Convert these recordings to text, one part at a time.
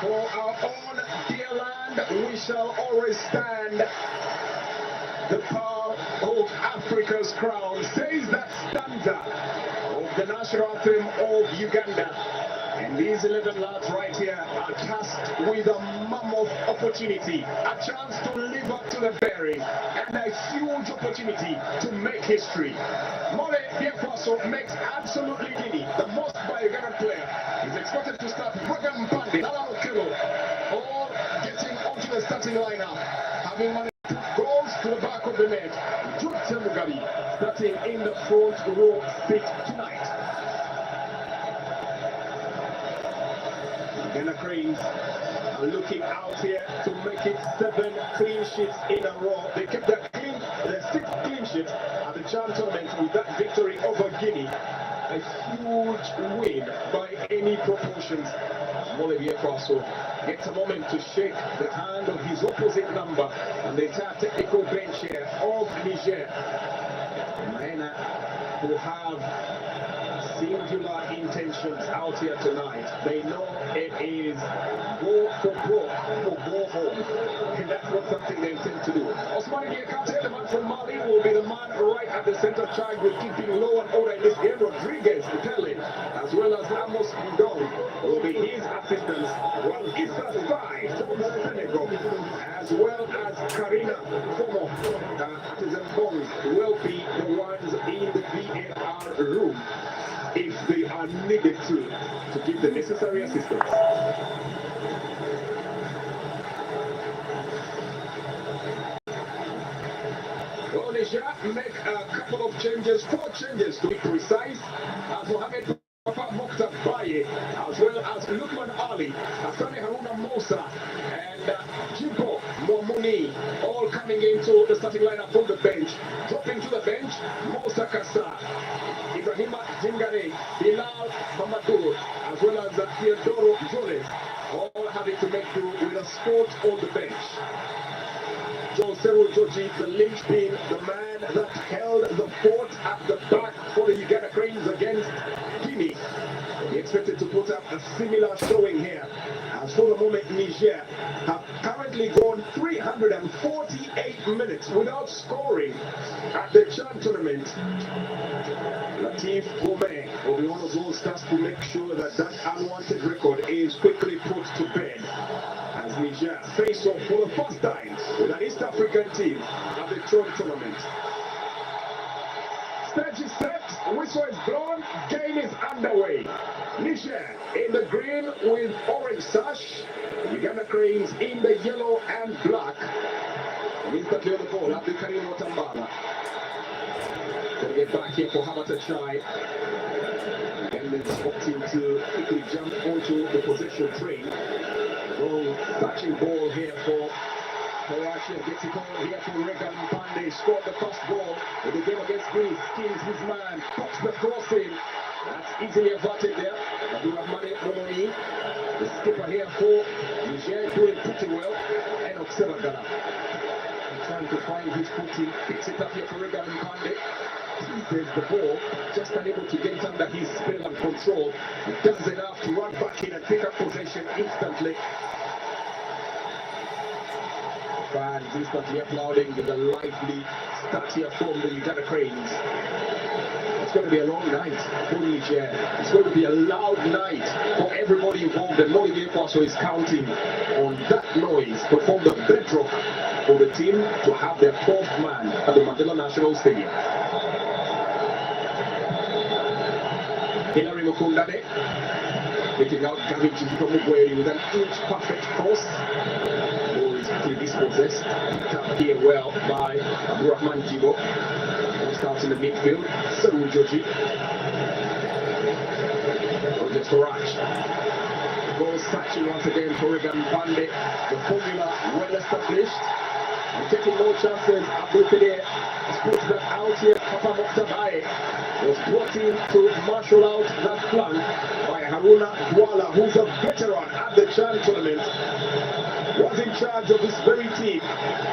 For our own dear land, we shall always stand. The power of Africa's crown, says that stanza of the national anthem of Uganda. And these 11 lads right here are tasked with a mammoth opportunity, a chance to live up to the berry, and a huge opportunity to make history. Mole Biafwaso makes absolutely giddy. The most by Ugandan player is expected to start Program Pandi, Nala Okelo, all getting onto the starting lineup, having managed to put goals to the back of the net. Jude Mugabi starting in the front row seat tonight. Ghana Cranes are looking out here to make it 7 clean sheets in a row. They kept their 6th clean sheet at the Chan tournament with that victory over Guinea. A huge win by any proportions. Mole Biafwaso gets a moment to shake the hand of his opposite number and the entire technical bench here of Niger. Maena, who have singular intentions out here tonight. They know it is go for broke or go home, and that's not something they intend to do. Osmani Diakate, the man from Mali, will be the man right at the center, charged with keeping law and order in this game. Rodriguez Pele, as well as Ramos Ndong, will be his assistants, while Issa Sai from Senegal, as well as Karina Fomo, Artisan Bong, will be the ones in the VAR room if they are needed to give the necessary assistance. Well, Niger make a couple of changes, 4 changes to be precise, as Mohamed Papa Mokhtar Baye, as well as Lukman Ali, Asane Haruna Musa, and Jibo Momuni, all coming into the starting lineup from the bench. Dropping to the bench, Musa Kassa, Ibrahima Jingare, Bilal Mamadou, as well as Theodoro Jones, all having to make do with a spot on the bench. Joseru Joji, the linchpin, the man that held the fort at the back for the Uganda Cranes against to put up a similar showing here. As for the moment, Niger have currently gone 348 minutes without scoring at the Chan tournament. Ngomma will be one of those tasks to make sure that that unwanted record is quickly put to bed. As Niger face off for the first time with an East African team at the Chan tournament. Stage is set, whistle is blown, game is underway. Niger in the green with orange sash, Uganda Cranes in the yellow and black. And instantly on the ball, Abdulkarim Watambala. Gonna get back here for Hamata Chai. Ugandans opting to quickly jump onto the possession train. Long touching ball here for Russia, gets it on here for Regan Pandey, scored the first ball in the game against Greece, skins his man, pops the cross in. That's easily averted there. Abdulrahman Momoni, the skipper here for Niger, doing pretty well. Enoch Sebagala trying to find his footing, picks it up here for Regan Pandey. Seizes the ball, just unable to get under his spell and control. He does enough to run back in and pick up possession instantly. Fans instantly applauding with a lively start here from the Uganda Cranes. It's going to be a long night for Niger. It's going to be a loud night for everybody involved, and Mori Faso is counting on that noise to form the bedrock for the team to have their fourth man at the Mandela National Stadium. Hilary Mukundade getting out Gavin Chizito with an inch perfect cross. Dispossessed, picked up here well by Abdurrahman Jibo, who starts in the midfield. Seru Joji, Roger Storach goes searching once again for Regan Pandey. The formula well established and taking no chances. Abdulkadir has put that out here. Papa Moktabaye was brought in to marshal out that flank by Haruna Dwala, who's a veteran at the Chan tournament. Was in charge of this very team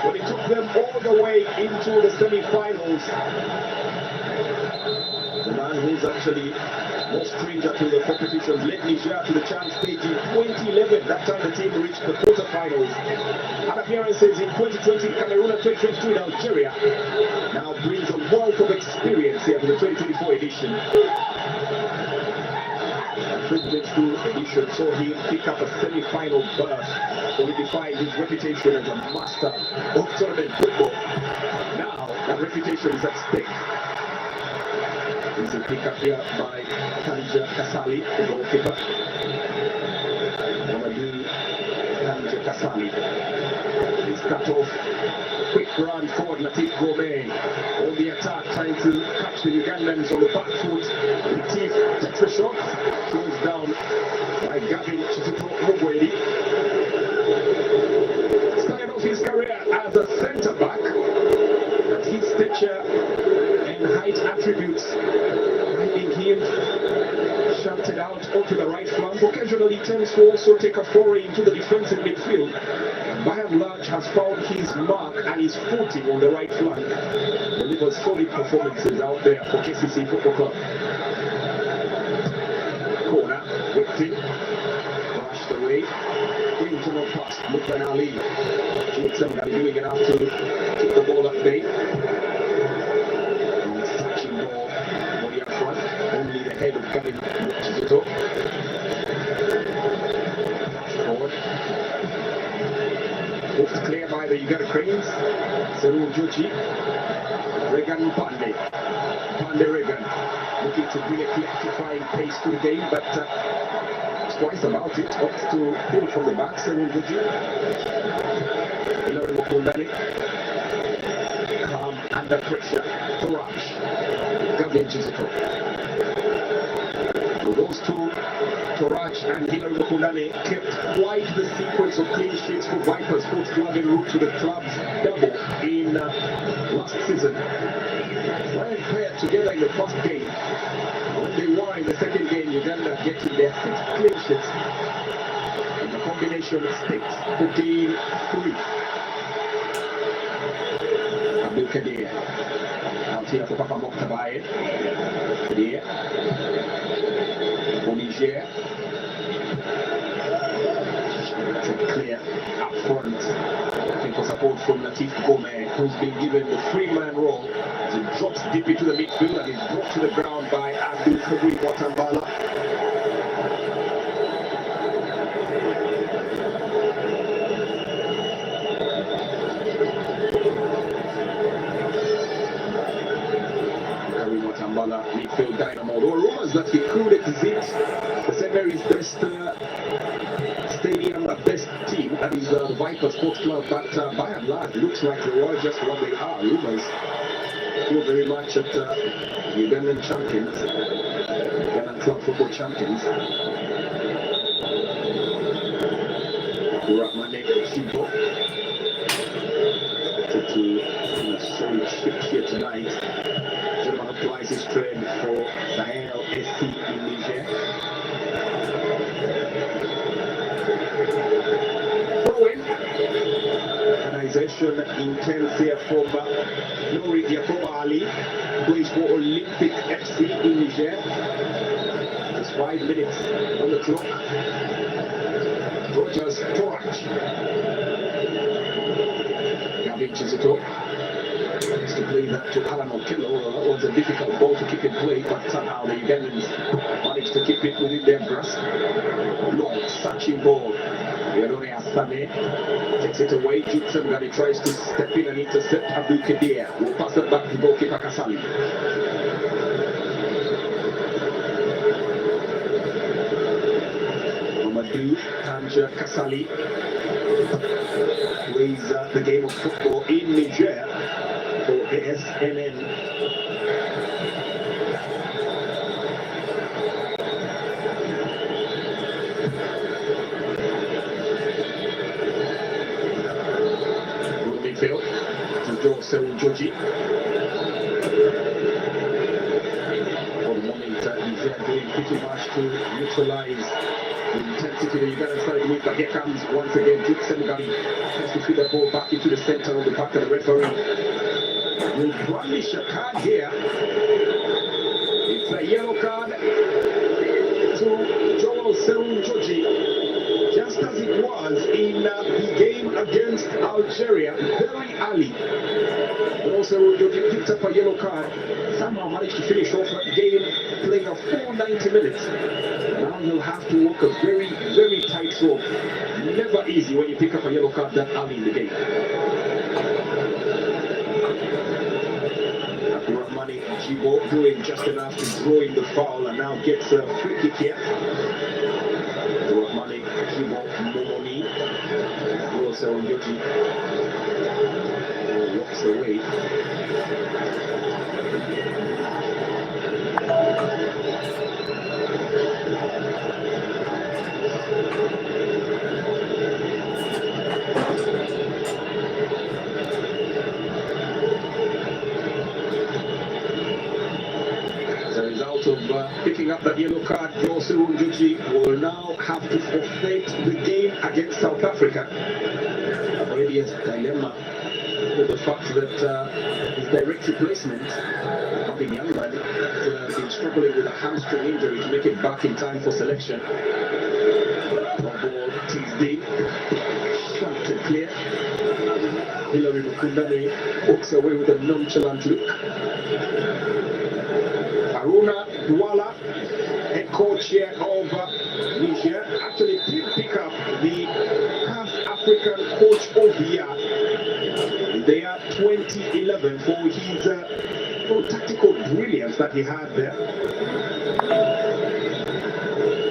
when he took them all the way into the semi-finals. The man who's actually no stranger to the competition led Niger to the Chan stage in 2011. That time the team reached the quarterfinals. Had appearances in 2020 in Cameroon and 2022 in Algeria. Now brings a wealth of experience here for the 2024 edition. 2022 edition saw him pick up a semi-final berth, solidifying his reputation as a master of tournament football. Now that reputation is at stake. There's a pick up here by Tanja Kasali, the goalkeeper. Tanja Kasali is cut off. Quick run forward, Ngomma on the attack, trying to catch the Ugandans on the back foot. The teeth, Tetra shot, goes down by Gavin Chizito. Started off his career as a centre back, but his stature and height attributes making him shunted out onto the right flank. Occasionally tends to also take a foray into the defensive midfield. By and large has found his mark and his footing on the right flank. Delivers solid performances out there for KCC Football Club. Corner, Whitty, brushed away, into the pass, Mukman Ali. GXM doing enough to keep the ball at bay. Touching ball on the up front, only the head of Gavin Chizito. Forward. Hooked clear by the Uganda Cranes. Seru Joji. Regan Pandey. Regan. Looking to bring a electrifying pace to the game, but twice about it. Opts to pull from the back. Seru Joji. Hilary Mukundade. Calm under pressure. Torach. Gavin Chizito. Those two, Torach and Hilary Mukundade, kept quite the sequence of clean sheets for Vipers, both driving route to the club's double in last season. Well paired together in the first game. When they were in the second game, Uganda getting their 6th clean sheets. And the combination sticks to gain 3. Abdulkadir out here for Papa Moktabaye. Kadir. For Niger. clear up front. Looking for support from Latif Ngomma, who's been given the free-man role. As it drops deep into the midfield and is brought to the ground by Administered Watambala. Midfield dynamo. There were rumors that he could exit the St. Mary's best stadium, best team, that is the Viper Sports Club, but by and large, looks like they were just what they are. Rumors feel very much at Ugandan champions, Ugandan club football champions. Ramane Shibo to solid shift here tonight. German applies his trade for Sahel SC in Niger. Following organization intense here from Nori Yakoba Ali, plays for Olympic FC in Niger. Just 5 minutes on the clock. Rogers Torach. Gavin Chizito. To play that to Alan Okello. That was a difficult ball to kick and play, but somehow the Ugandans managed to keep it within their grasp. Long, searching ball. Yadone Asane takes it away. Jukes and he tries to step in and intercept Abdul Kadir. Will pass it back to goalkeeper Kasali. Mamadou Tanja Kasali plays the game of football in Niger for ASNN. Midfield to Joe Serunjoji. For the moment, Niger doing pretty much to neutralize the intensity the Ugandan side with, but here comes once again Duke Senegal. Has to feed the ball back into the center on the back of the referee. Will brandish a card here. It's a yellow card to Joel Serunjoji, just as it was in the game against Algeria very early. Also, Serunjoji picked up a yellow card, somehow managed to finish off the game playing a full 90 minutes. Now he'll have to walk a very, very tight rope. Never easy when you pick up a yellow card that early in the game. Jibo doing just enough to draw in the foul and now gets a free kick here. Mane Jibo Momoni draws Serunjoji, walks away. Picking up that yellow card, Joe Serunjoji will now have to forfeit the game against South Africa. Already a dilemma with the fact that his direct replacement, Bobby Youngman, has been struggling with a hamstring injury to make it back in time for selection. Ball teased shot to clear. Hilary Mukundane walks away with a nonchalant look. Haruna Douala, head coach here of Niger, actually did pick up the CAF African Coach of the Year there 2011 for his tactical brilliance that he had there.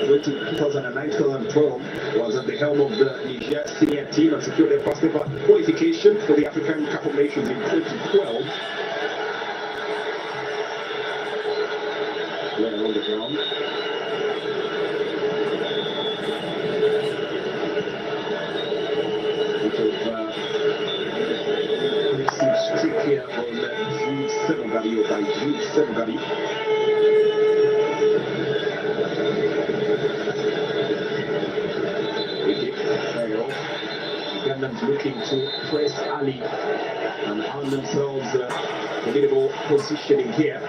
2009-2012 was at the helm of the Niger senior team and secured their first ever qualification for the African Cup of Nations in 2012. On the ground. Bit of aggressive streak here on Jude Senogari, or by Jude Senogari. Ugandans looking to press Ali and earn themselves a bit of positioning here.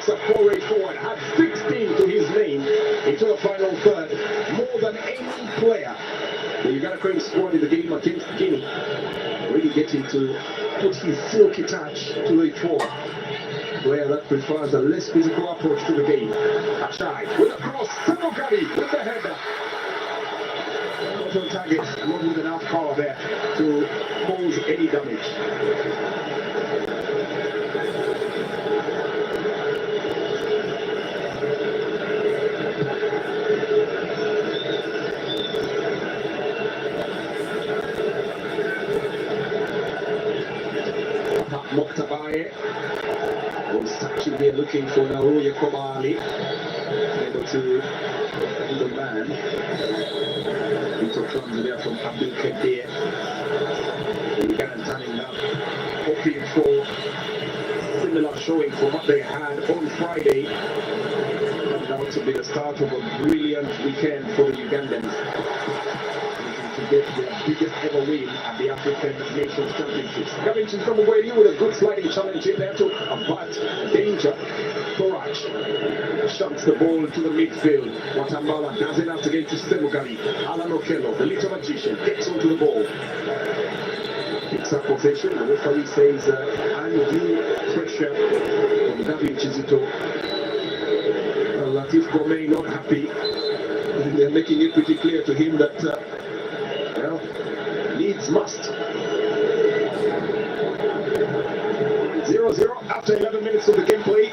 makes a foray forward, had 16 to his name into the final third, more than any player the Uganda Cranes scored in the game against Guinea, really getting to put his silky touch to the forward. Player that prefers a less physical approach to the game. Achai with a cross, Samogari with the header. Not on target, not with enough power there to cause any damage. Moktabaye was touching here looking for Naruya Kobali, able to find the man. Little clumsy there from Abdul Kadir. The Ugandan turning up, hoping for similar showing from what they had on Friday. Turned out to be the start of a brilliant weekend for the Ugandans, to get their biggest ever win at the African Nations Championships. Covington from away with a good sliding challenge in there to avert danger. Korach shunts the ball to the midfield. Watambala does enough to get to Semugari. Alan Okello, the little magician, gets onto the ball. Picks up possession. The referee says undue pressure on David Chizito. Latif Gomez not happy. They're making it pretty clear to him that Leeds must. 0-0 after 11 minutes of the gameplay.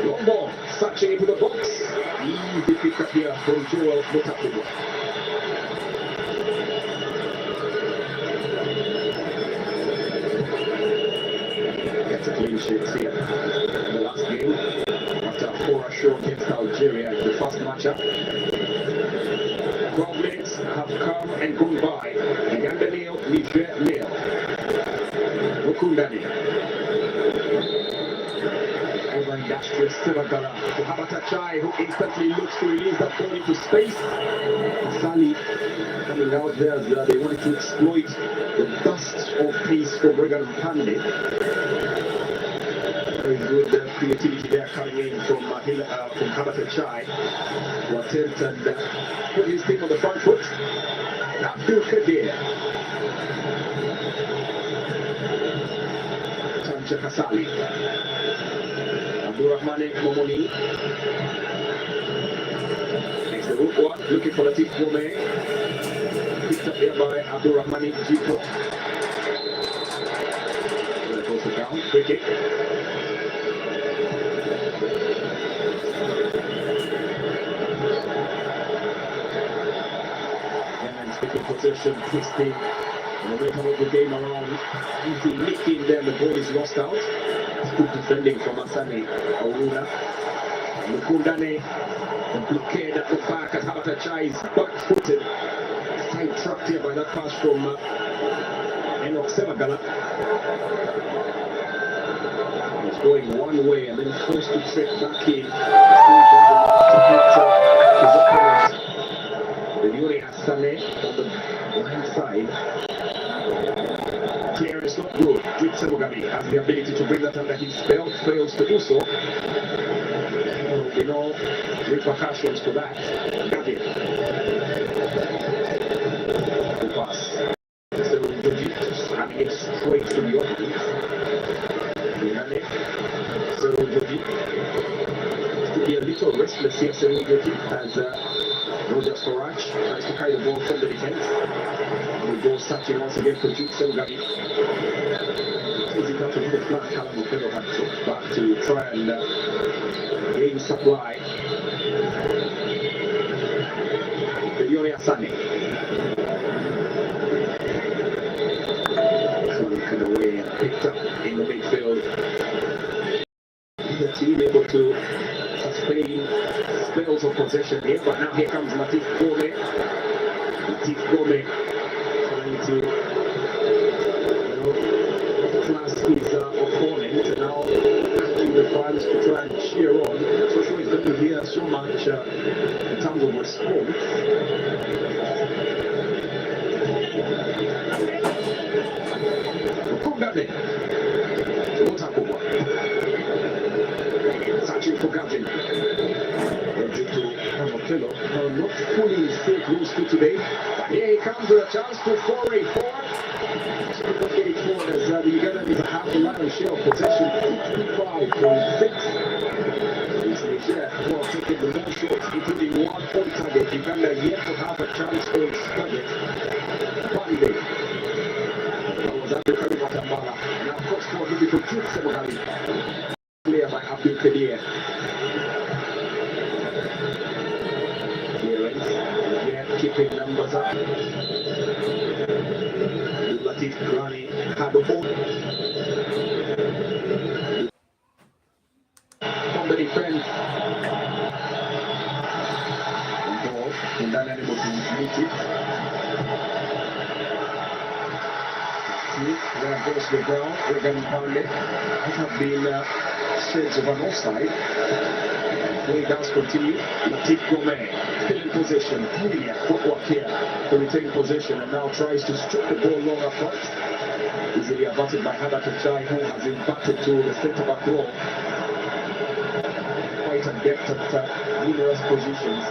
Long ball, Sachi into the box. Easy pick up here from Joel Mutakubo. Clean sheets here in the last game after a 4 show against Algeria in the first matchup. 12 minutes have come and gone by. Uganda nil, Niger nil. Mukundani over industrious Sevagala to Habatachai, who instantly looks to release that ball into space. Sally coming out there as they wanted to exploit the burst of pace from Regan Pande. Very good creativity there coming in from Habatachai to attempt and put his team on the front foot. Abdul Kadir. Tanja Kasali. Abdurrahmane Momoni. Makes the root one, looking for Latif Gomez. Picked up here by Abdurrahmane Jito. There goes the down, free kick. Possession, twisting, and the rhythm of the game around, easy nicking them, the ball is lost out. Good defending from Asani Auruna. Mukundane, the blockade at the back as Habatachai is back-footed. Side-tracked here by that pass from Enoch Semagala. He's going one way and then forced to trek back in. Yuri Asane on the blind side. Clearance not good. Jude Semugami has the ability to bring that under his belt, fails to do so. There will be no repercussions to that. Gavin. The pass. So having it straight to the audience. Seru Joji. To be a little restless here, Seru Joji, as Roger Storage tries to carry the ball from the defense. And the ball searching once again for Jude Semugami. Easy enough to do the flat. Callum Okello had to back to try and gain supply. Yuri Asani. Flanking away and picked up in the midfield. The team able to sustain spells of possession here, but now here comes Latif Gomez. Latif Gomez trying to class his opponent, and now acting the the fans to try and cheer on. I'm not so sure it's going to hear so much in terms of response. Searching for Gavin. Not fully in sync rules to today. But here he comes with a chance to foray forward. As the Uganda is a half a lion's share of possession, 55.6. It's Niger who are taking the more shots, including one on target. Uganda yet to have a chance on target. Monday. That was African Guatemala. Now, of course, for him to keep Senegal. Player by Administered. Keeping numbers up. Latif Granny had the ball from the defense. Ball and then able to meet it. There goes the ground. Regan Pounded might have been shades of an offside. Play does continue. Latif Ngomma still in possession. Brilliant footwork here to retain possession and now tries to strip the ball long front. Easily averted by Hada Chai, who has impacted to the centre back role. Quite a depth at numerous positions.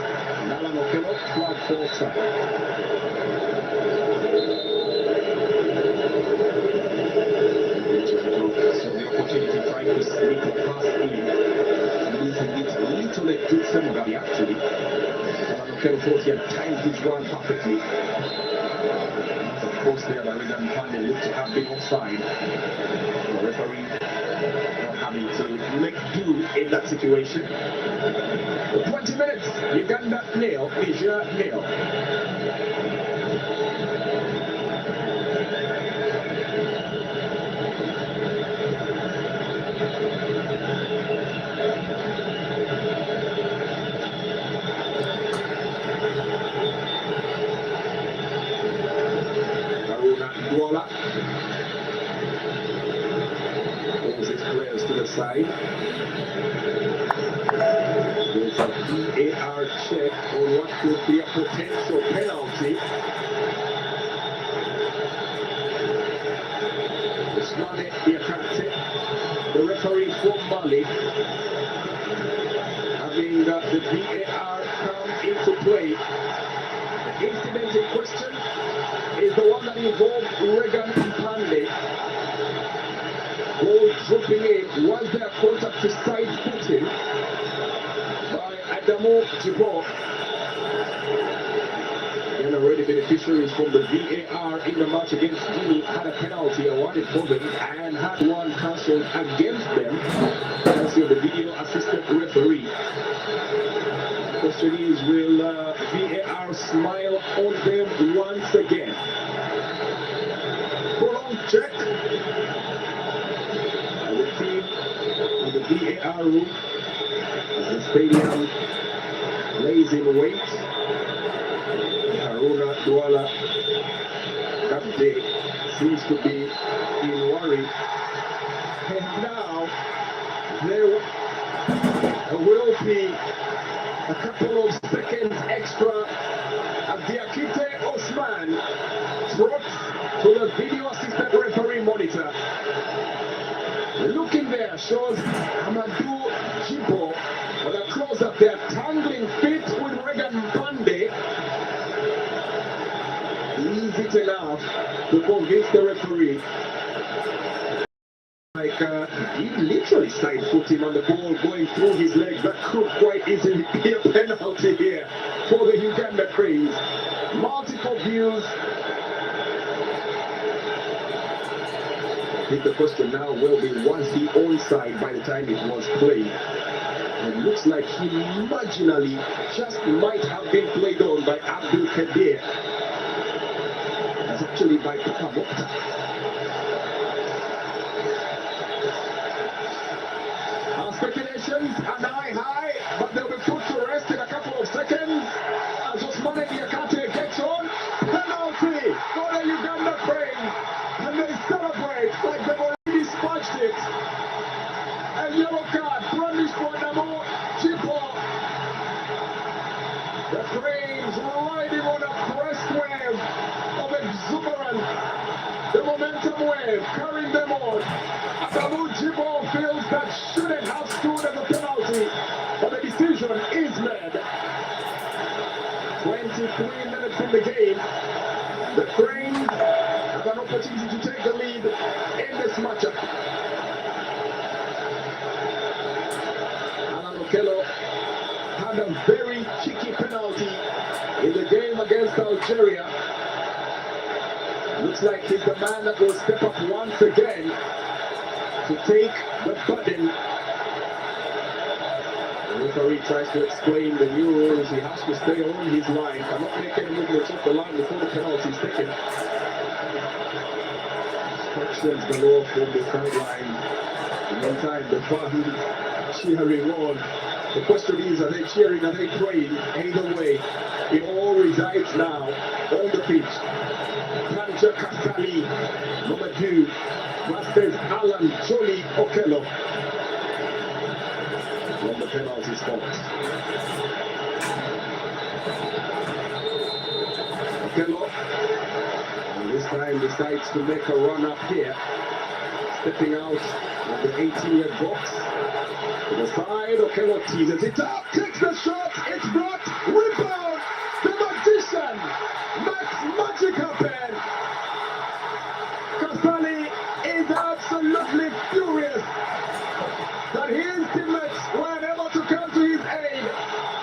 Nalan Okello, flag for offside. So the opportunity trying to sneak a pass in. Losing it a little bit to Senegal actually. Okello thought he had timed his run perfectly. Of course there by Regan Pandey looked to have been offside. The referee not having to make do in that situation. 20 minutes, Uganda nil, Niger nil. Pulls his players to the side. There's a VAR check on what could be a potential penalty. Usmane Diakate, the referee from Mali, having the VAR come into play. The incident in question is the one that involved Regan Pandey. Ball dropping in. Was there contact to side footing by Adamo Jibo? And already beneficiaries from the VAR in the match against Guinea had a penalty awarded for them and had one cancelled against them. That's the video assistant referee. The question is, will VAR smile on them once again? Prolonged check. And the team in the VAR room as the stadium lays in wait. Haruna Douala that day seems to be in worry. And now there will be a couple of seconds extra as Diakite Osman brought to the video assistant referee monitor. Looking there shows Amadou Jibo with a close-up there, tangling feet with Regan Pandey. Is it enough to convince the referee? Like he literally side foot him on the ball going through his legs. That could quite easily be a penalty here for the Uganda Cranes. Multiple views. I think the question now will be, was he onside by the time it was played? It looks like he marginally just might have been played on by Abdul Kadir. That's actually by Papa Mokta. Speculations and high, but they'll be put to rest in a couple of seconds as Usmane Diakate gets on. Penalty for the Uganda Cranes, and they celebrate like they've already dispatched it. And yellow card. The Cranes riding on a crest wave of exuberance. The momentum wave carrying them on. Adamu Jibo feels that shouldn't have stood as a penalty, but the decision is made. 23 minutes in the game. The Cranes have an opportunity to take the lead in this matchup. Alan Okello had a very cheeky penalty in the game against Algeria. Looks like he's the man that will step up once again to take the burden. The referee tries to explain the new rules. He has to stay on his line, cannot make any movements off the line before the penalty is taken. Instructions below from the sideline. In the meantime, the fans cheering on. The question is, are they cheering, are they praying? Either way, it all resides now on the pitch. Niger Kasali, number 2, versus Alan Jolly Okello on the penalty spot. Okello, and this time decides to make a run up here, stepping out of the 18-yard box. To the side, Okello teases it up, takes the shot, it's blocked, rebound, the magician makes magic happen. Kasali is absolutely furious that his teammates were unable to come to his aid.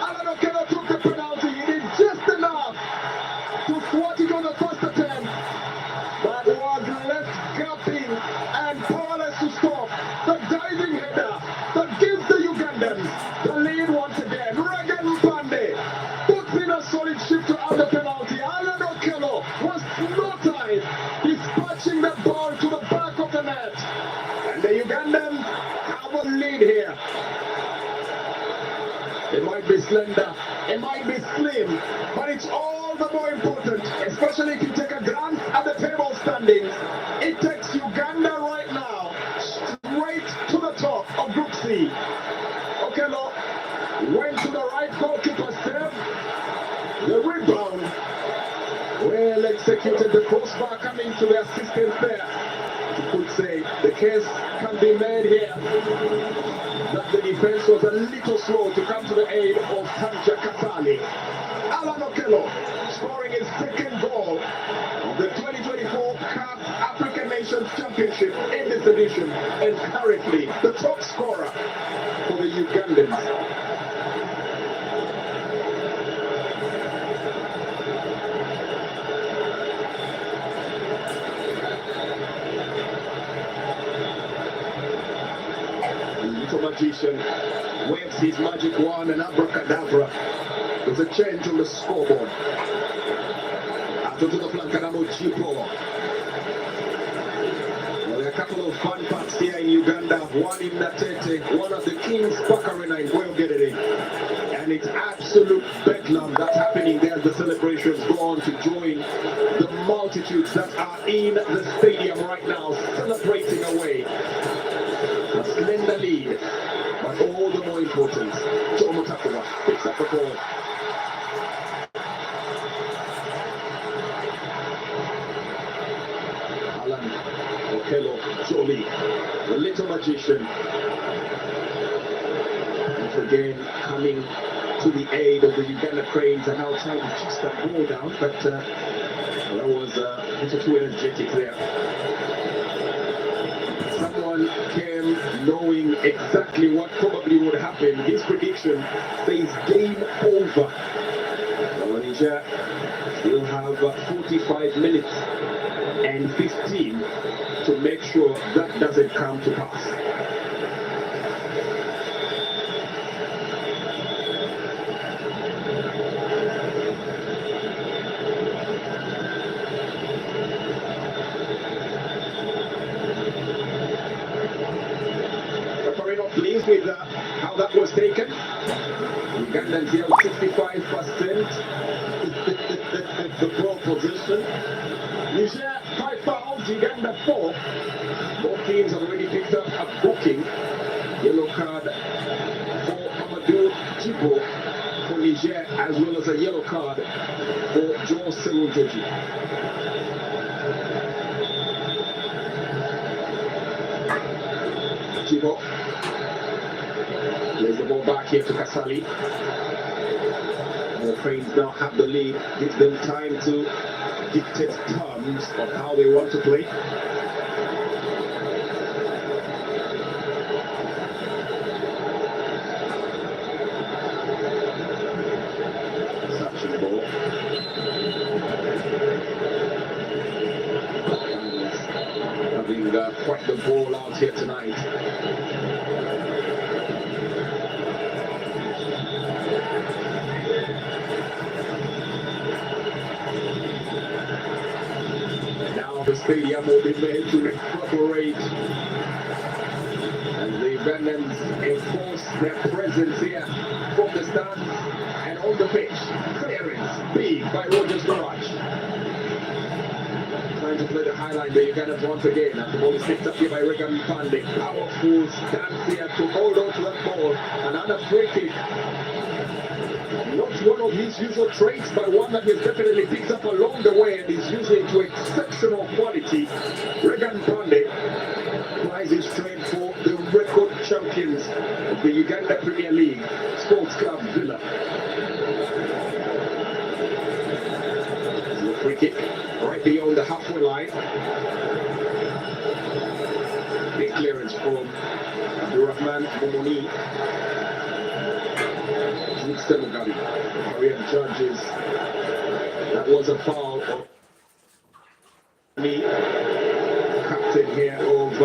Alan Okello took the penalty, he did just enough to thwart it on the first attempt, but was left gapping and powerless to stop the diving header that gives the Ugandans the lead once again. Regan Pande puts in a solid shift to add the penalty. Alan Okello was hypnotized, dispatching the ball to the back of the net. And the Ugandans have a lead here. It might be slender, it might be slim, but it's all the more important, especially if you take a glance at the table standings. It takes Uganda right now straight to the top of Group C. Okello went to the right, goalkeeper save. The rebound, well executed, the crossbar coming to the assistance there. You could say the case can be made here that the defense was a little slow to come to the aid of Niger Kasali. Alan Okello scoring his second goal of the 2024 CAF African Nations Championship in this edition, and currently the top scorer for the Ugandans. Magician waves his magic wand and abracadabra. There's a change on the scoreboard. After to the flank, Adamu Jibo. Well, there are a couple of fun parts here in Uganda. One in Natete, one at the King's Park Arena in Welgerere. And it's absolute bedlam that's happening there as the celebrations go on to join the multitudes that are in the stadium right now, celebrating away. A slender lead, but all the more important, Joe Mutakura picks up the ball. Alan Okello Jolie, the little magician, once again coming to the aid of the Uganda Cranes, and now trying to chase that ball down, but that was a little too energetic there. Someone came knowing exactly what probably would happen. His prediction says game over. So Niger will have 45 minutes and 15 to make sure that doesn't come to pass. Pleased with how that was taken. Ugandans here with 65% the ball position. Niger 5 fouls, Uganda 4. Both teams have already picked up a booking. Yellow card for Amadou Jibo for Niger, as well as a yellow card for Joe Serunjoji. Chibo plays the ball back here to Kasali. The Cranes now have the lead, gives them time to dictate terms of how they want to play. Quite the ball out here tonight. Now the stadium will be made to incorporate as the Ugandans enforce their presence here from the stands and on the pitch. Clearance big by Rogers Garage. Trying to play the highline, the Ugandans once again. And the ball is picked up here by Regan Pandey. Powerful stance here to hold on to that ball. Another free kick. Not one of his usual traits, but one that he has definitely picked up along the way and is using to exceptional quality. Regan Pandey applies his strength for the record champions of the Uganda Premier League, Sports Club Villa. The free kick. Right beyond the halfway line. Big clearance from Abdurrahman Momoni. Mugabi. Korean judges. That was a foul of the captain here of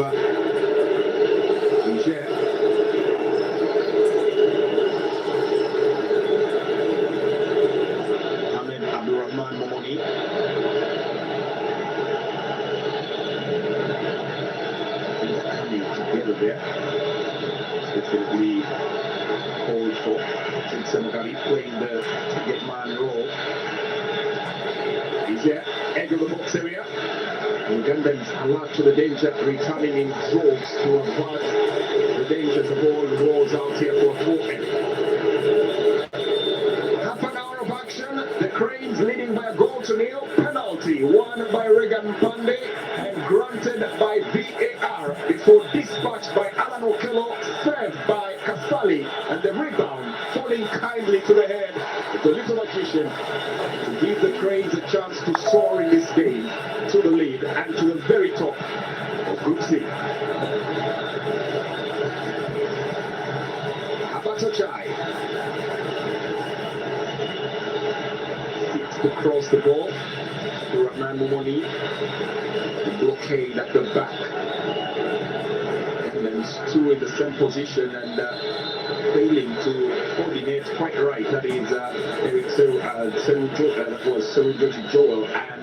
Niger. Abdurrahman Momoni. Together there, definitely called for. Ngomma playing the target man role. He's there, edge of the box area. Ugandans alert to the danger, returning in droves to avert the danger. The ball rolls out here for a forfeit. Half an hour of action. The Cranes leading by a goal to nil. Penalty won by Regan Pandey and granted by VAR before dispatched by Alan Okello, served by Kasali, and the rebound falling kindly to the head of the little magician to give the Cranes a chance to soar in this game to the lead and to the very top of Group C. Abatochai seeks to cross the ball to Rahman Momoni. The blockade at the back. Two in the same position and failing to coordinate quite right. That is Eric that was Serunjoji Joel and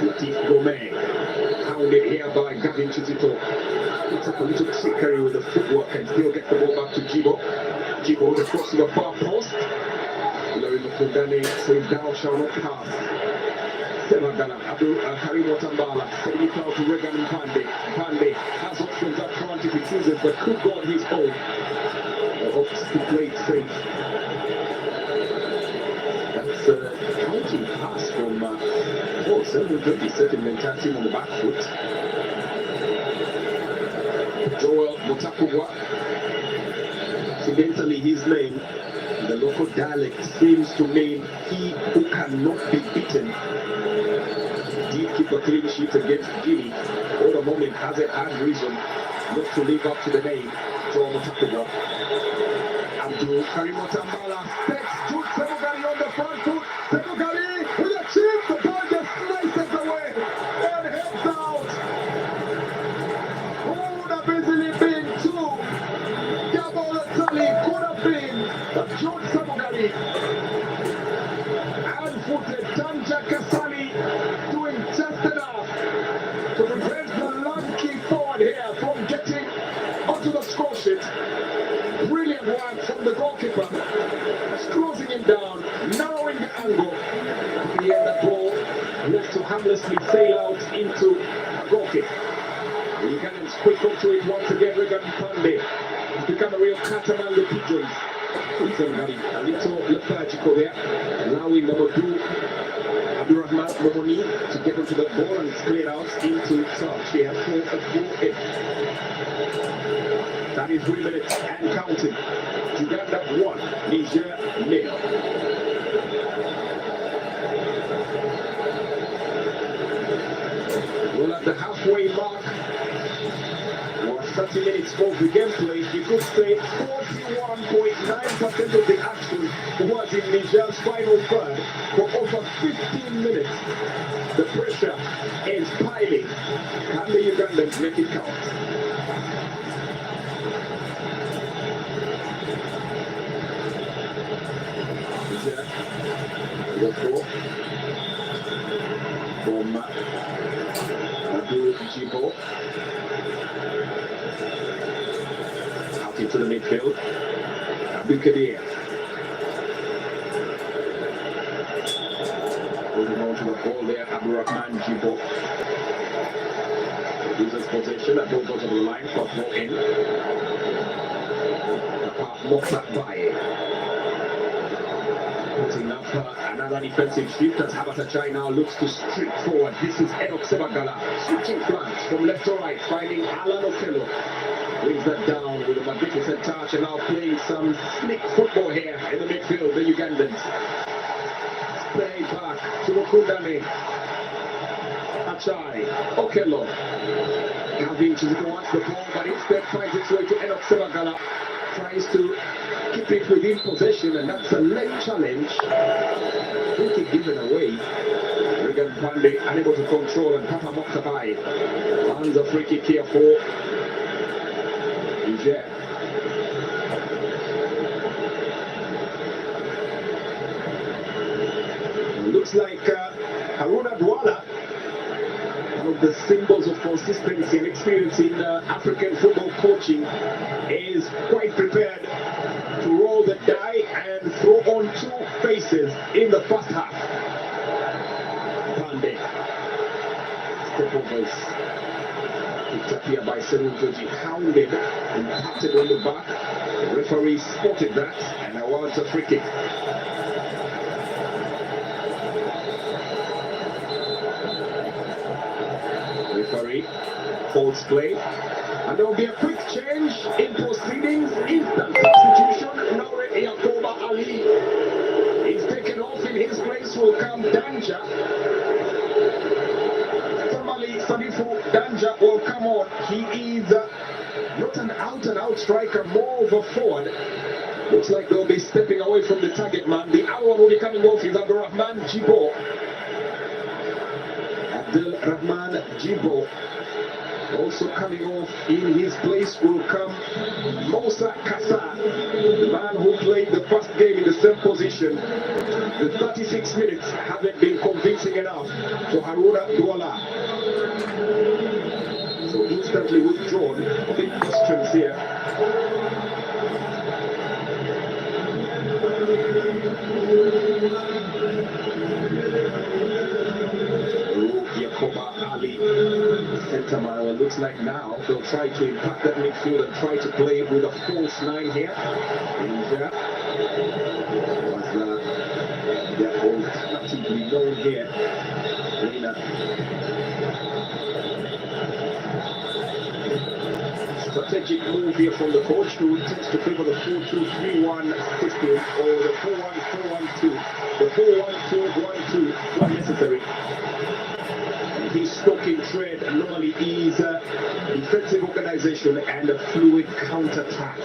Latif Gomez. Hounded here by Gavin Chizito. It's up a little trickery with the footwork and still get the ball back to Jibo. Jibo the cross to the far post. Larry Mukundane says thou shall not pass. Harimo Tambala, setting it out to Regan Pandey. Pandey has options up front if he chooses, but could go on his own. Opts to play it safe. That's a counting pass from Serunjoji, setting the entire team on the back foot. Joel Mutakugwa. Incidentally, his name, the local dialect, seems to mean he who cannot be beaten. Did keep a clean sheet against Guinea. For the moment hasn't had reason not to live up to the name. Joel Mutakugwa. Abdul Karim Otambala steps Jude Semugali on the front foot. Semugali with a chip, the ball just slices away and heads out. Who would have easily been two? Gabola Tali could have been the Jude Semugali. And footed Tanja Kasali doing just enough to prevent the lanky forward here from getting onto the score sheet. Brilliant work from the goalkeeper, closing him down, narrowing the angle. In the end, that ball left to harmlessly sail out into a goal kick. The Ugandans quick up to it once again. Regan Pandey has become a real cat among the pigeons. A little lethargical there, allowing Abdurrahman Ngomma to get into the ball and it's cleared out into touch here for a goal in. 33 minutes and counting. Uganda 1, Niger 0. Well, at the halfway mark, 30 minutes of the gameplay, you could say 41.9% of the action was in Niger's final third. For over 15 minutes, the pressure is piling. Can the Ugandans make it count? Niger, from Jibo. Into the midfield, Bukadir. Holding on to the ball there, Abdurrahman Jibo. Loses possession, that ball goes over the line, for throw in. Ngomma putting up another defensive shift as Habatachai now looks to streak forward. This is Enoch Sebagala, switching flanks from left to right, finding Alan Okello. Brings that down with a magnificent touch and now playing some slick football here in the midfield, the Ugandans. Play back to Mukundame. Achai, Okello. Calvin Chizuko wants the ball, but instead finds its way to Enoch Sebagala. Tries to keep it within possession, and that's a leg challenge. I think he given away. Regan Pandey unable to control, and Papa Moktabai lands a free kick here for Niger. Looks like Haruna Douala, one of the symbols of consistency and experience in African football coaching, is quite prepared to roll the die and throw on two faces in the first half. Pandey, step overs. Picked up here by Serun Joji, hounded and patted on the back. The referee spotted that and awards a free kick. Referee holds play, and there will be a quick change in proceedings. Instant substitution. Naure Yakoba Ali is taken off. In his place will come Danja. Sadifu Danja will come on. He is not an out-and-out striker, more of a forward. Looks like they'll be stepping away from the target man. The other one will be coming off is Abdurrahman Jibo. Abdurrahman Jibo. Also coming off in his place will come Musa Kassa, the man who played the first game in the same position. The 36 minutes haven't been convincing enough for Haruna Douala. So instantly withdrawn. Big questions here. Yakoba Ali, centre man. It looks like now they'll try to impact that midfield and try to play with a false nine here. Niger was their alternatively known here. Strategic move here from the coach, who intends to favor the 4-2-3-1 system or the 4-1-4-1-2. The 4-1-4-1-2 when necessary. His stalking trade normally is defensive organization and a fluid counter-attack.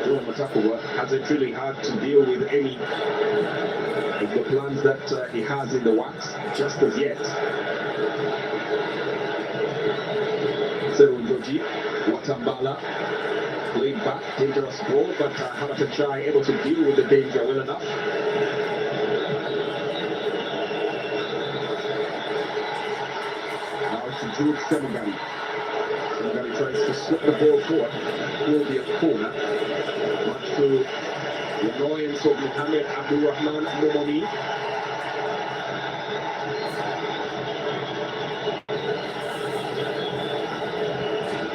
Joel Matakuwa hasn't really had to deal with any of the plans that he has in the works just as yet. Serun Joji, Watambala, played back, dangerous ball, but Habatachai able to deal with the danger well enough. Jude Semagari. Semagari tries to slip the ball forward. It will be a corner. Much to the annoyance of Mohamed Abdurrahman Ngomma.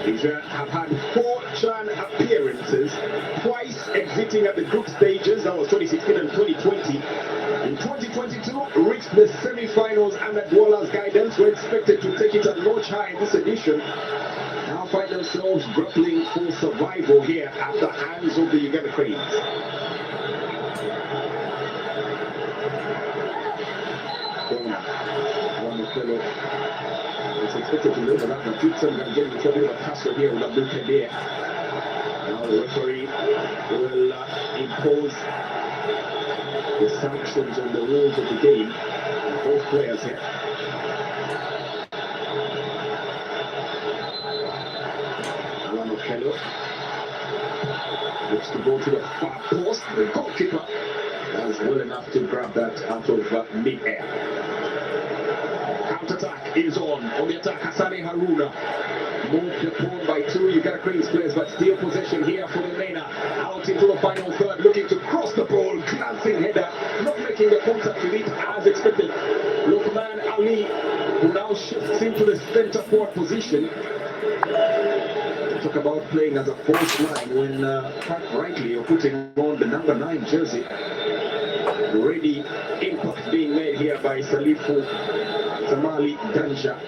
Niger have had 4 CHAN appearances, twice exiting at the group stages. That was 2016 and 2020. In 2022, reached the semi-finals under Douala's guidance. We're expected to take it a notch high in this edition. Now find themselves grappling for survival here at the hands of the Uganda Cranes. It's expected to level up, but Gibson can get into a bit of a tussle here with Abdul Kadir. Now the referee will impose the sanctions on the rules of the game. Both players here. Alan Okello looks to go to the far post. The goalkeeper was well enough to grab that out of mid-air. Counter-attack is on the attack. Hassani Haruna moved the ball by two. You got Cranes players, but still possession here for the Mena. Out into the final third, looking to cross the ball. Glancing header, not making the contact with it as expected. Lukman Ali, who now shifts into the centre forward position. Talk about playing as a false line when quite rightly you're putting on the number 9 jersey. Already impact being made here by Salifu Zamali Danja,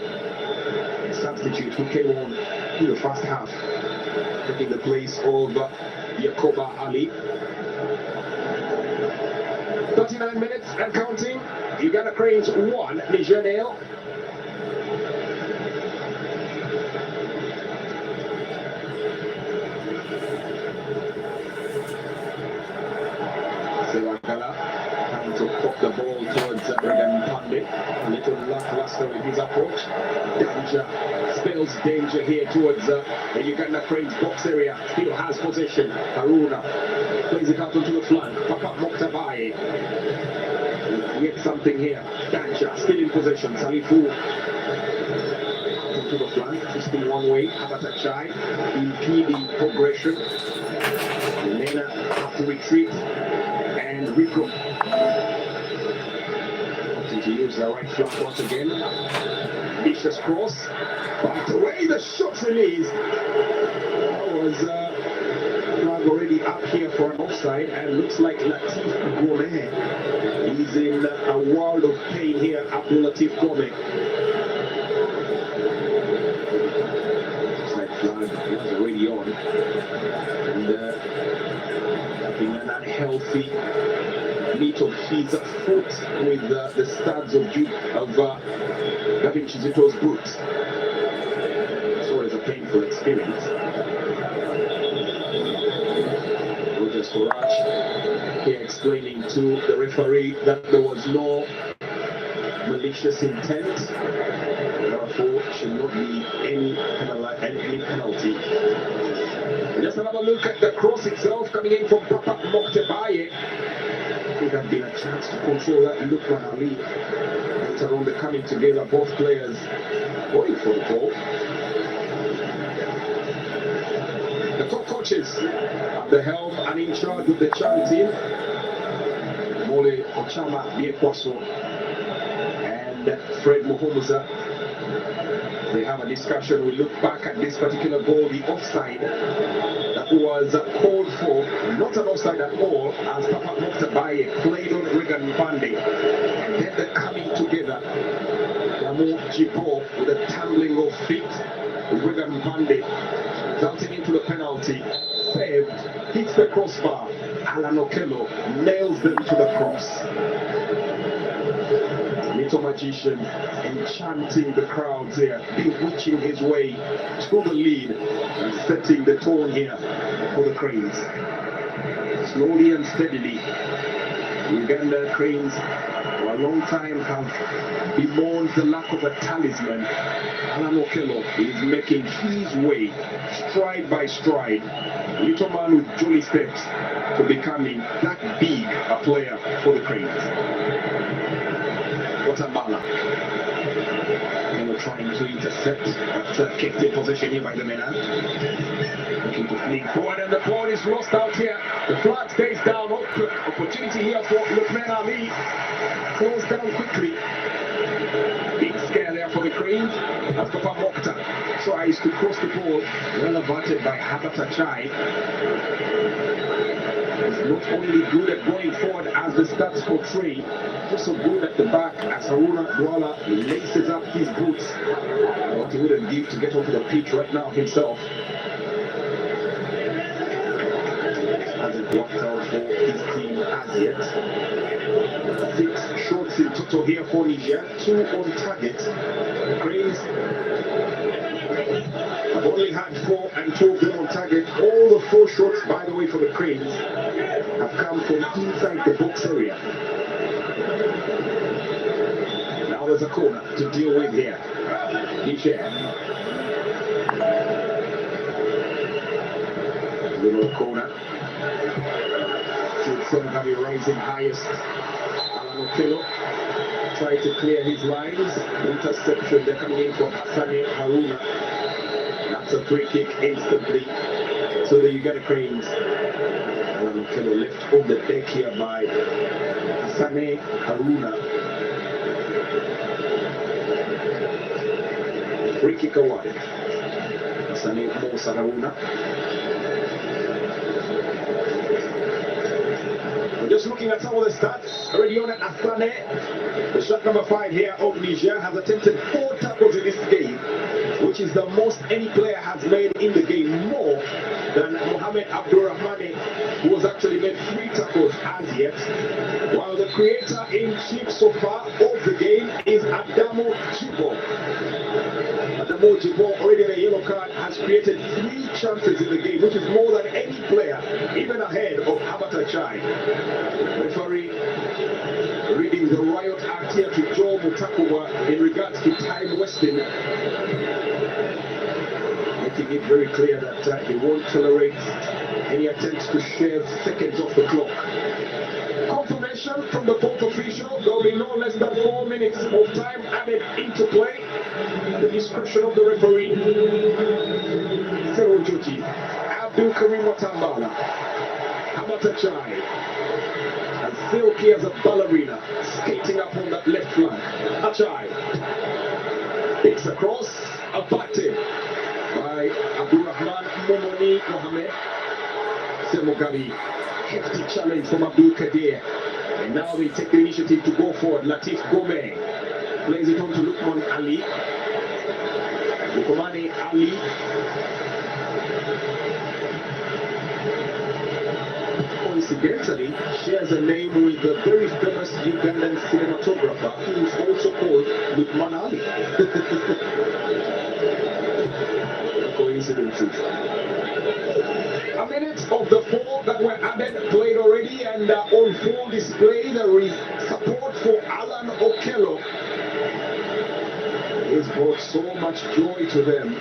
substitute who came on in the first half, taking the place of Yakoba Ali. 39 minutes and counting. Uganda Cranes 1, Niger 0. Sewakala trying to pop the ball towards Regan Pandey. A little lackluster with his approach. Danger spells danger here towards the Uganda Cranes box area. Still has possession. Haruna plays it out onto the flank. Papa Moktabaye gets something here. Danger still in possession. Salifu to the flank, twisting one way. Abatachai impeding progression. Mena have to retreat. And Rico opting to use the right flank once again. Vicious cross, but the way the shot's released, that was flag already up here for an offside, and looks like Latif Ngomma. He's in a world of pain here, Abdul Latif Ngomma. Offside flag was already on, and in an unhealthy meet of his foot with the studs of Gavin Chizito's boot. So it's a painful experience. Roger Storach here explaining to the referee that there was no malicious intent, therefore should not be any penalty. Just another look at the cross itself coming in from Papa Moktabaye. It had been a chance to control that Lukman Ali. Later on the coming together, both players going for the ball. The top coaches at the helm and in charge of the chanting, Mole Ochama Biekwaso and Fred Muhomuza. They have a discussion. We look back at this particular goal, the offside that was called for, not an offside at all, as Papa Moktabaye played on Regan Pandey. And then the coming together, Yamu Jibo with a tumbling of feet, Regan Pandey dancing into the penalty, saved, hits the crossbar, Alan Okello nails them to the cross. Little magician enchanting the crowds here, bewitching his way to the lead and setting the tone here for the Cranes. Slowly and steadily, Uganda Cranes for a long time have bemoaned the lack of a talisman. Alan Okello is making his way stride by stride, little man with jolly steps, to becoming that big a player for the Cranes. Watambala trying to intercept, but kicked in position here by the Mena. Looking to fling forward, and the ball is lost out here. The flag stays down. Opportunity here for Lukman Ali. Close down quickly. Big scare there for the Cranes. As Papa Mokta tries to cross the ball, well averted by Habatachai. He's not only good at going forward as the stats portray, also good at the back as Haruna Douala laces up his boots. What he wouldn't give to get onto the pitch right now himself. Hasn't worked out for his team as yet. 6 shots in total here for Niger, 2 on target. Cranes have only had 4 and 2 of them on target. All the 4 shots, by the way, for the Cranes have come from inside the box area. Now there's a corner to deal with here. Niger. Little corner. Somebody rising highest. Alan Okello tried to clear his lines. Interception, they're coming in from Hassani Haruna. That's a free kick instantly. So the Uganda Cranes. Alan Okello left on the deck here by Hassani Haruna. Free kick away. Hassani Musa Haruna. Just looking at some of the stats, Rediona Asane, the shot number 5 here of Niger, has attempted 4 tackles in this game, which is the most any player has made in the game, more than Mohamed Abdurrahmane, who has actually made 3 tackles as yet, while the creator-in-chief so far of the game is Adamo Jibo. Adamo Jibo, already in a yellow card, has created 3 chances in the game, which is more than any player, even ahead of Habata Chai. Referee reading the riot act here to Joe Mutakuwa in regards to time wasting, making it very clear that he won't tolerate any attempts to shave seconds off the clock. Confirmation from the fourth official, there will be no less than 4 minutes of time added into play at the discretion of the referee. Sero Joji, Abdul Karim Watambala, Habata Chai, and Silky as a ballerina, skating up on that left flank. Achai picks across, Abate by Abdurrahman Momoni Mohamed. Semogabi, hefty challenge from Abdul Kadir. And now they take the initiative to go forward. Latif Gome plays it on to Lukman Ali. Lukumani Ali. Coincidentally, shares a name with the very famous Ugandan cinematographer who is also called Lukman Ali. Coincidences. A minute of the 4 that were added played already, and on full display there is support for Alan Okello. He's brought so much joy to them.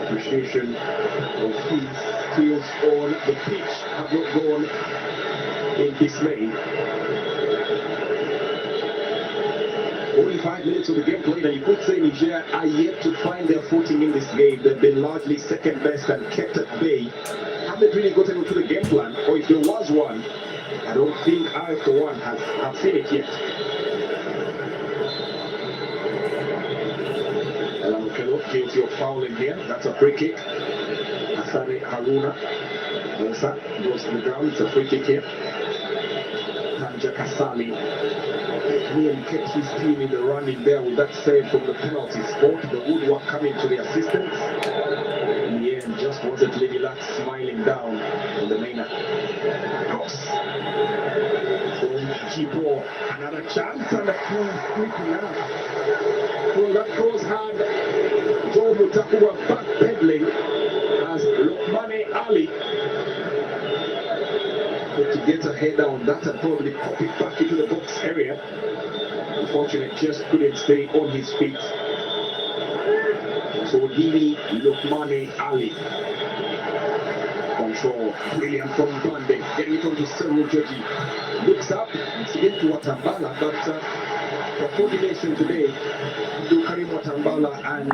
Appreciation of his skills on the pitch have not gone in dismay. Only 5 minutes of the game played, and you could say Niger are yet to find their footing in this game. They've been largely second best and kept at bay. Haven't really gotten into the game plan, or if there was one, I don't think I, for one, have seen it yet. Alan Okello guilty of fouling here. That's a free kick. Hassani Haruna Musa goes to the ground. It's a free kick here. Tanja Kasali nearly kept his team in the running there with that save from the penalty spot. The woodwork coming to the assistance. In the end, just wasn't Lady Luck smiling down on the main cross. From Jibo, another chance, and the cross quickly out. Well, that cross had Joe Mutakuwa backpedaling as Lukmane Ali to get a header on that and probably pop it back into the box area. Unfortunately, just couldn't stay on his feet. So Dini Lukmane Ali. Control, brilliant from Bande, getting it onto Sero Joji. Looks up, it's into Watambala, but for coordination today, Karim Watambala and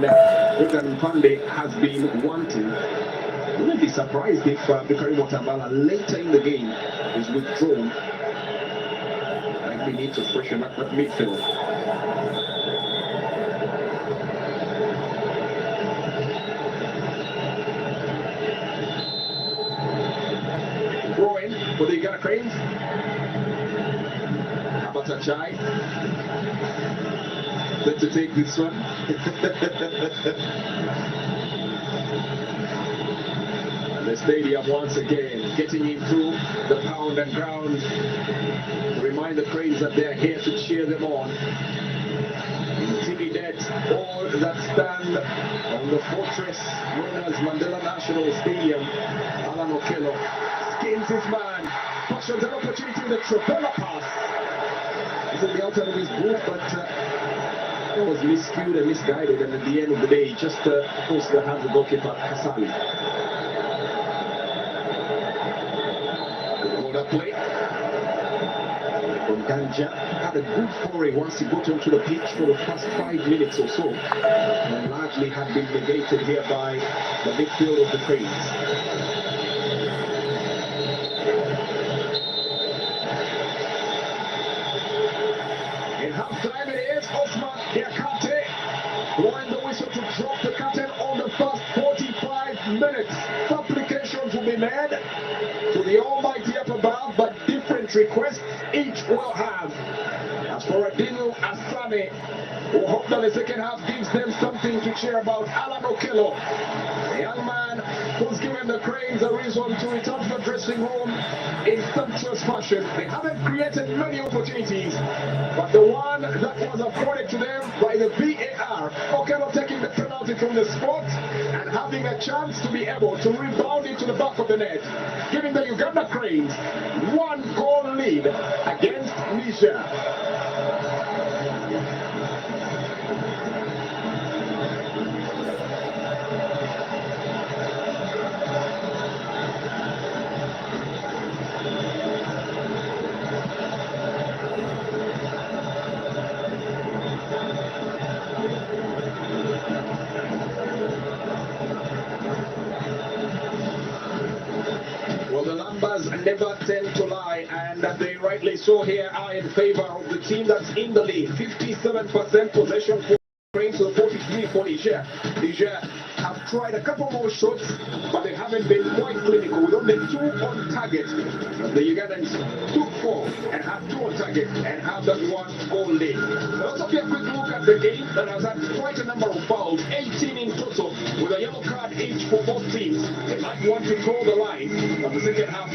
Regan Bande has been wanting. I wouldn't be surprised if Karim Watambala later in the game is withdrawn. We need to freshen up that midfield. for the Uganda Cranes. Abatachai. Let's take this one. The stadium once again getting into the pound and ground to remind the Cranes that they're here to cheer them on. Intimidate all that stand on the fortress known as Mandela National Stadium. Alan Okello skins his man, passions an opportunity with the Trevella pass. He's on the outside of his boot, but it was miscued and misguided, and at the end of the day, just forced the hands of goalkeeper Kasali. Play. Ganja had a good foray once he got onto the pitch for the first 5 minutes or so, and largely had been negated here by the midfield of the Cranes. In half time it is Osman Diakate blowing the whistle to drop the curtain on the first 45 minutes. Supplications will be made to the Almighty up above, but different requests each will have. As for Adinu Asane, who hope that the second half gives them something to cheer about, Alan Okello, a young man who's given the Cranes a reason to return to the dressing room in sumptuous fashion. They haven't created many opportunities, but the one that was afforded to them by the VAR, Okello taking the penalty from the spot and having a chance to be able to rebound into the back of the net, giving the Uganda Cranes 1-goal lead against Niger. Never tend to lie, and they rightly so here are in favor of the team that's in the lead. 57% possession for Cranes to 43 for Niger. Niger have tried a couple more shots, but they haven't been quite clinical, with only 2 on target. The Ugandans took 4 and have 2 on target and have that 1-goal lead. Let's take a quick look at the game that has had quite a number of fouls, 18 in total, with a yellow card each for both teams. They might want to draw the line, but the second half